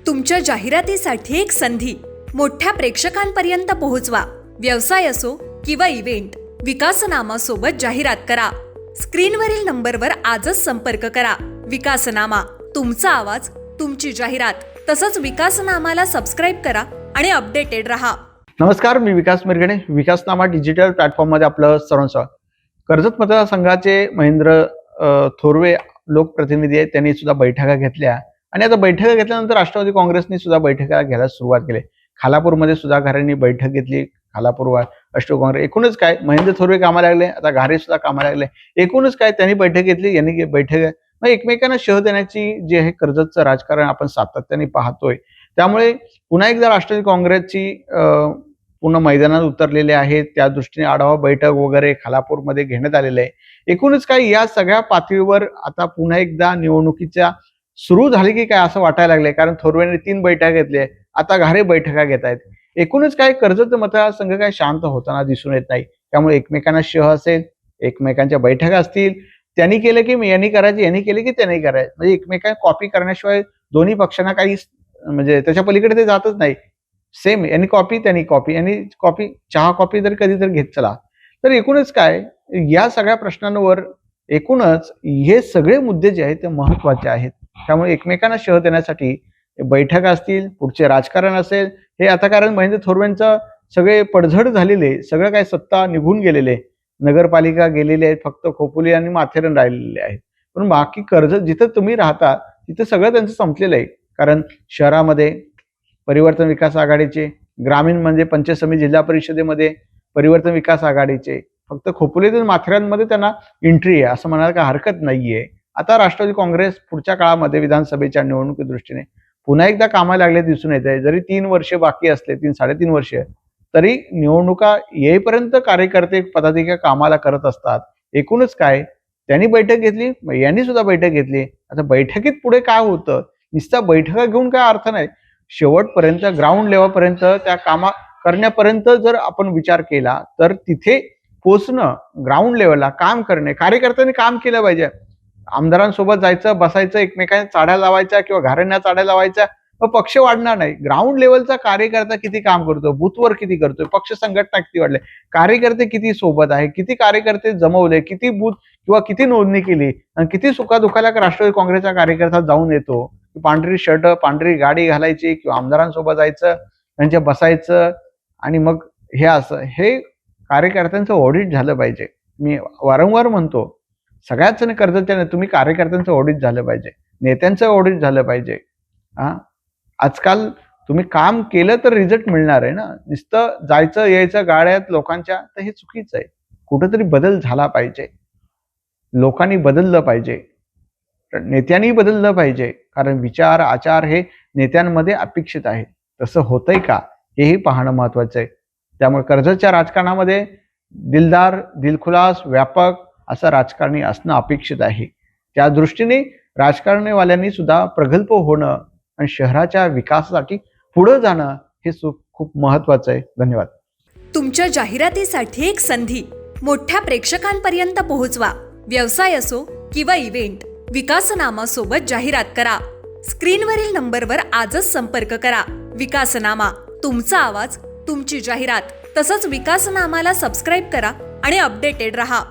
तुमच्या जाहिरातीसाठी एक संधी मोठ्या प्रेक्षकांपर्यंत पोहोचवा. व्यवसाय असो किंवा इव्हेंट, विकासनामा सोबत जाहिरात करा. स्क्रीनवरील नंबरवर आजच संपर्क करा. विकासनामा, तुमचा आवाज, तुमची जाहिरात. तसंच विकासनामाला सबस्क्राईब करा आणि अपडेटेड रहा. नमस्कार, मी विकास मिरगणे. विकासनामा डिजिटल प्लॅटफॉर्ममध्ये आपलं सर्वांचं कर्जत मतदारसंघाचे महेंद्र थोरवे लोकप्रतिनिधी आहेत. त्यांनी सुद्धा बैठका घेतल्या आणि आता बैठका घेतल्यानंतर राष्ट्रवादी काँग्रेसने सुद्धा बैठका घ्यायला सुरुवात केली. खालापूरमध्ये सुद्धा घारेंनी बैठक घेतली. खालापूर राष्ट्रवादी काँग्रेस एकूणच काय महेंद्र थोरवे कामाला लागले, आता घारे सुद्धा कामाला लागले. एकूणच काय त्यांनी बैठक घेतली, यांनी बैठक मग एकमेकांना शह देण्याची जे आहे कर्जतचं राजकारण आपण सातत्याने पाहतोय. त्यामुळे पुन्हा एकदा राष्ट्रवादी काँग्रेसची पूर्ण मैदानात उतरलेले आहेत. त्या दृष्टीने आढावा बैठक वगैरे खालापूरमध्ये घेण्यात आलेले आहे. एकूणच काय या सगळ्या पातळीवर आता पुन्हा एकदा निवडणुकीच्या सुरू झाली की काय असं वाटायला लागलंय, कारण थोरवेने 3 बैठका घेतल्या, आता घारे बैठका घेत आहेत. एकूणच काय कर्जत मतदारसंघ काय शांत होताना दिसून येत नाही. त्यामुळे एकमेकांना शह असेल, एकमेकांच्या बैठका असतील, त्यांनी केलं की यांनी करायचे, यांनी केले की त्यांनी करायचं, म्हणजे एकमेकांना कॉपी करण्याशिवाय दोन्ही पक्षांना काही म्हणजे त्याच्या पलीकडे ते जातच नाही. सेम यांनी कॉपी, त्यांनी कॉपी, यांनी कॉपी, चहा कॉपी जर कधीतरी घेत चला. तर एकूणच काय या सगळ्या प्रश्नांवर एकूणच हे सगळे मुद्दे जे आहेत ते महत्वाचे आहेत. त्यामुळे एकमेकांना शह देण्यासाठी बैठका असतील, पुढचे राजकारण असेल, हे आता कारण महेंद्र थोरवेंचं सगळे पडझड झालेले, सगळं काय सत्ता निघून गेलेले, नगरपालिका गेलेले आहेत, फक्त खोपोली आणि माथेरान राहिलेले आहेत. पण बाकी कर्जत जिथं तुम्ही राहता तिथं सगळं त्यांचं संपलेलं आहे. कारण शहरामध्ये परिवर्तन विकास आघाडीचे, ग्रामीण म्हणजे पंचायत समिती जिल्हा परिषदेमध्ये परिवर्तन विकास आघाडीचे, फक्त खोपोलीतून माथेरानमध्ये त्यांना एंट्री आहे असं म्हणायला काय हरकत नाहीये. आता राष्ट्रवादी काँग्रेस पुढच्या काळामध्ये विधानसभेच्या निवडणुकी दृष्टीने पुन्हा एकदा कामाला लागले दिसून येत आहे. जरी 3 वर्ष बाकी असले, 3-3.5 वर्ष, तरी निवडणुका येईपर्यंत कार्यकर्ते पदाधिकारी कामाला करत असतात. एकूणच काय त्यांनी बैठक घेतली, यांनी सुद्धा बैठक घेतली. आता बैठकीत पुढे काय होतं, नुसता बैठका घेऊन काय अर्थ नाही. शेवटपर्यंत ग्राउंड लेवलपर्यंत त्या कामा करण्यापर्यंत जर आपण विचार केला तर तिथे पोचणं, ग्राउंड लेवलला काम करणे, कार्यकर्त्यांनी काम केलं पाहिजे. आमदारांसोबत जायचं, बसायचं, एकमेकांना चाड्या लावायच्या किंवा घाऱ्यांना चाड्या लावायच्या, मग पक्ष वाढणार नाही. ग्राउंड लेवलचा कार्यकर्ता किती काम करतो, बूथवर किती करतोय, पक्ष संघटना किती वाढले, कार्यकर्ते किती सोबत आहे, किती कार्यकर्ते जमवले, किती बूथ किंवा किती नोंदणी केली आणि किती सुखादुखाला राष्ट्रवादी काँग्रेसचा कार्यकर्ता जाऊन येतो. पांढरी शर्ट, पांढरी गाडी घालायची किंवा आमदारांसोबत जायचं, त्यांच्या बसायचं आणि मग हे असं हे कार्यकर्त्यांचं ऑडिट झालं पाहिजे. मी वारंवार म्हणतो सगळ्याच कर्जतच्या तुम्ही कार्यकर्त्यांचं ऑडिट झालं पाहिजे, नेत्यांचं ऑडिट झालं पाहिजे. आजकाल तुम्ही काम केलं तर रिझल्ट मिळणार आहे ना, नुसतं जायचं यायचं गाड्यात लोकांच्या, तर हे चुकीचं आहे. कुठंतरी बदल झाला पाहिजे, लोकांनी बदललं पाहिजे, नेत्यांनी बदललं पाहिजे. कारण विचार आचार हे नेत्यांमध्ये अपेक्षित आहे. तसं होतंय का हेही पाहणं महत्वाचं आहे. त्यामुळे कर्जतच्या राजकारणामध्ये दिलदार, दिलखुलास, व्यापक असं राजकारणी असणं अपेक्षित आहे. त्या दृष्टीने राजकारणीवाल्यांनी सुद्धा प्रगल्भ होणं आणि शहराच्या विकासासाठी पुढे जाणं हे खूप महत्वाचं आहे. धन्यवाद. तुमच्या जाहिरातीसाठी एक संधी मोठ्या प्रेक्षकांपर्यंत पोहोचवा. व्यवसाय असो किंवा इव्हेंट, विकासनामा सोबत जाहिरात करा. स्क्रीनवरील नंबरवर आजच संपर्क करा. विकासनामा, तुमचा आवाज, तुमची जाहिरात. तसंच विकासनामाला सबस्क्राईब करा आणि अपडेटेड रहा.